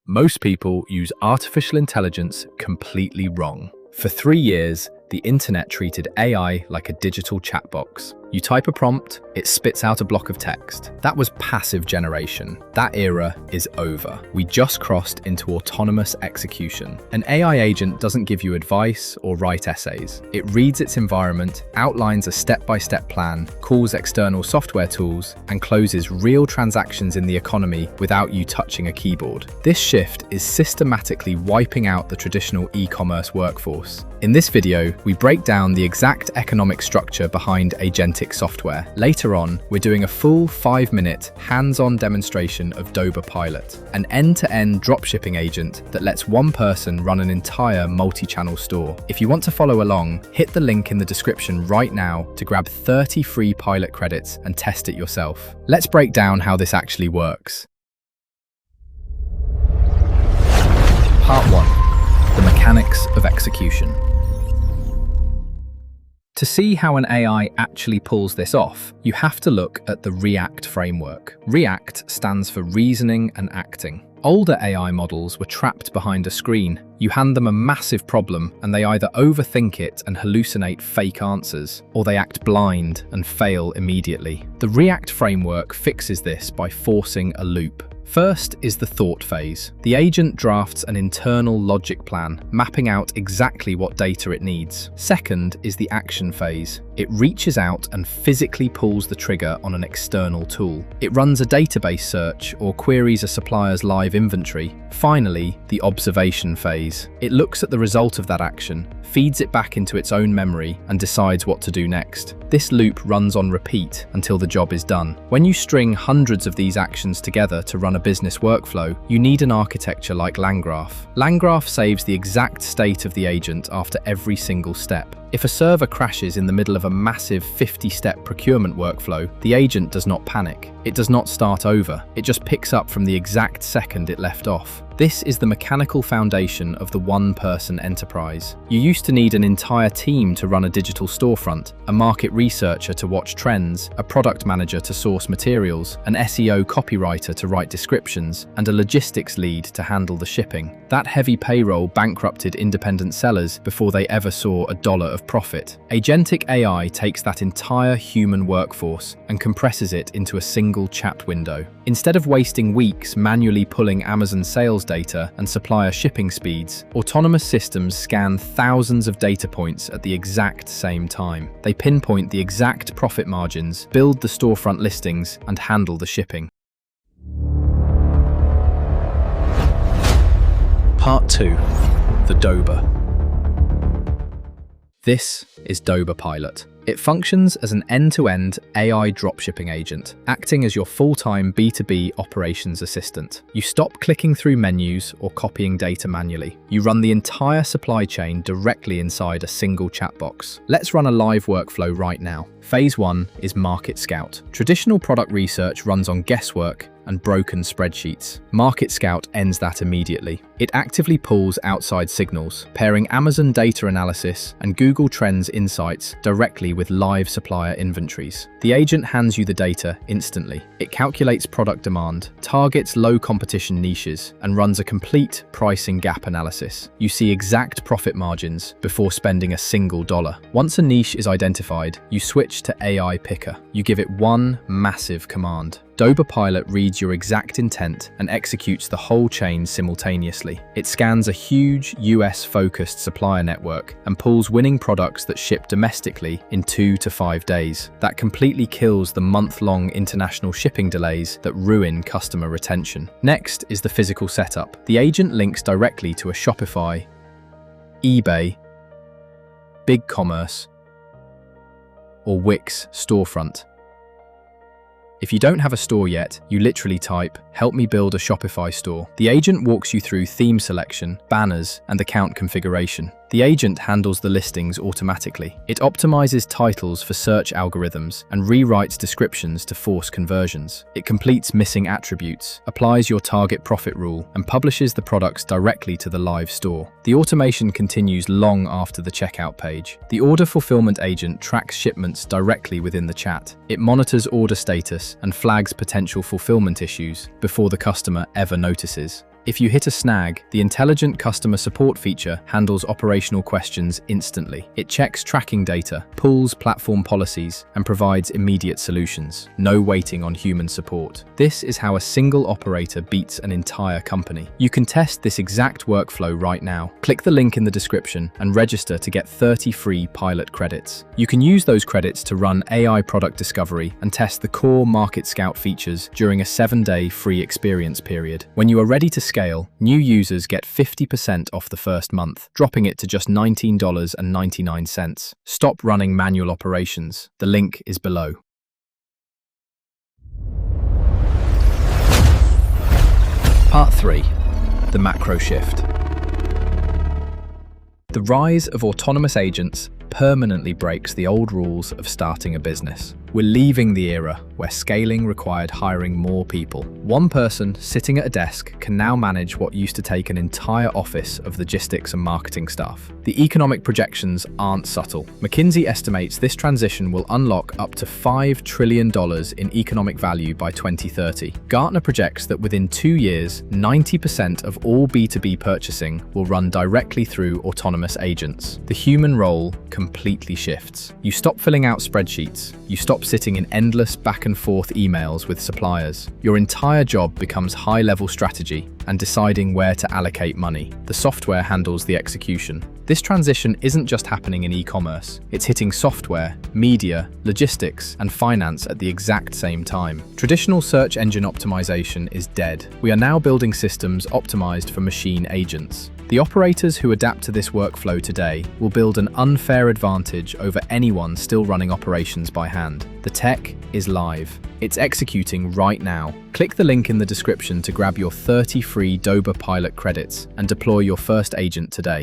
Most people use artificial intelligence completely wrong. For 3 years, the internet treated AI like a digital chat box. You type a prompt, it spits out a block of text. That was passive generation. That era is over. We just crossed into autonomous execution. An AI agent doesn't give you advice or write essays. It reads its environment, outlines a step-by-step plan, calls external software tools, and closes real transactions in the economy without you touching a keyboard. This shift is systematically wiping out the traditional e-commerce workforce. In this video, we break down the exact economic structure behind agentic software. Later on, we're doing a full 5-minute hands-on demonstration of Doba Pilot, an end-to-end dropshipping agent that lets one person run an entire multi-channel store. If you want to follow along, hit the link in the description right now to grab 30 free pilot credits and test it yourself. Let's break down how this actually works. Part 1. The mechanics of execution. To see how an AI actually pulls this off, you have to look at the ReACT framework. ReACT stands for reasoning and acting. Older AI models were trapped behind a screen. You hand them a massive problem and they either overthink it and hallucinate fake answers, or they act blind and fail immediately. The ReACT framework fixes this by forcing a loop. First is the thought phase. The agent drafts an internal logic plan, mapping out exactly what data it needs. Second is the action phase. It reaches out and physically pulls the trigger on an external tool. It runs a database search or queries a supplier's live inventory. Finally, the observation phase. It looks at the result of that action, feeds it back into its own memory, and decides what to do next. This loop runs on repeat until the job is done. When you string hundreds of these actions together to run a business workflow, you need an architecture like LangGraph. LangGraph saves the exact state of the agent after every single step. If a server crashes in the middle of a massive 50-step procurement workflow, the agent does not panic. It does not start over. It just picks up from the exact second it left off. This is the mechanical foundation of the one-person enterprise. You used to need an entire team to run a digital storefront, a market researcher to watch trends, a product manager to source materials, an SEO copywriter to write descriptions, and a logistics lead to handle the shipping. That heavy payroll bankrupted independent sellers before they ever saw a dollar of profit. Agentic AI takes that entire human workforce and compresses it into a single chat window. Instead of wasting weeks manually pulling Amazon sales data and supplier shipping speeds, autonomous systems scan thousands of data points at the exact same time. They pinpoint the exact profit margins, build the storefront listings, and handle the shipping. Part 2. The Doba. This is Doba Pilot. It functions as an end-to-end AI dropshipping agent, acting as your full-time B2B operations assistant. You stop clicking through menus or copying data manually. You run the entire supply chain directly inside a single chat box. Let's run a live workflow right now. Phase 1 is Market Scout. Traditional product research runs on guesswork and broken spreadsheets. Market Scout ends that immediately. It actively pulls outside signals, pairing Amazon data analysis and Google Trends insights directly with live supplier inventories. The agent hands you the data instantly. It calculates product demand, targets low competition niches, and runs a complete pricing gap analysis. You see exact profit margins before spending a single dollar. Once a niche is identified, you switch to AI Picker. You give it one massive command. Doba Pilot reads your exact intent and executes the whole chain simultaneously. It scans a huge US-focused supplier network and pulls winning products that ship domestically in 2 to 5 days. That completely kills the month-long international shipping delays that ruin customer retention. Next is the physical setup. The agent links directly to a Shopify, eBay, BigCommerce, or Wix storefront. If you don't have a store yet, you literally type, "Help me build a Shopify store." The agent walks you through theme selection, banners, and account configuration. The agent handles the listings automatically. It optimizes titles for search algorithms and rewrites descriptions to force conversions. It completes missing attributes, applies your target profit rule, and publishes the products directly to the live store. The automation continues long after the checkout page. The order fulfillment agent tracks shipments directly within the chat. It monitors order status and flags potential fulfillment issues before the customer ever notices. If you hit a snag, the intelligent customer support feature handles operational questions instantly. It checks tracking data, pulls platform policies, and provides immediate solutions. No waiting on human support. This is how a single operator beats an entire company. You can test this exact workflow right now. Click the link in the description and register to get 30 free pilot credits. You can use those credits to run AI product discovery and test the core Market Scout features during a 7-day free experience period. When you are ready to scale, new users get 50% off the first month, dropping it to just $19.99. Stop running manual operations. The link is below. Part 3. The macro shift. The rise of autonomous agents permanently breaks the old rules of starting a business. We're leaving the era where scaling required hiring more people. One person sitting at a desk can now manage what used to take an entire office of logistics and marketing staff. The economic projections aren't subtle. McKinsey estimates this transition will unlock up to $5 trillion in economic value by 2030. Gartner projects that within 2 years, 90% of all B2B purchasing will run directly through autonomous agents. The human role completely shifts. You stop filling out spreadsheets. You stop sitting in endless back and forth emails with suppliers. Your entire job becomes high-level strategy and deciding where to allocate money. The software handles the execution. This transition isn't just happening in e-commerce. It's hitting software, media, logistics, and finance at the exact same time. Traditional search engine optimization is dead. We are now building systems optimized for machine agents. The operators who adapt to this workflow today will build an unfair advantage over anyone still running operations by hand. The tech is live. It's executing right now. Click the link in the description to grab your 30 free Doba Pilot credits and deploy your first agent today.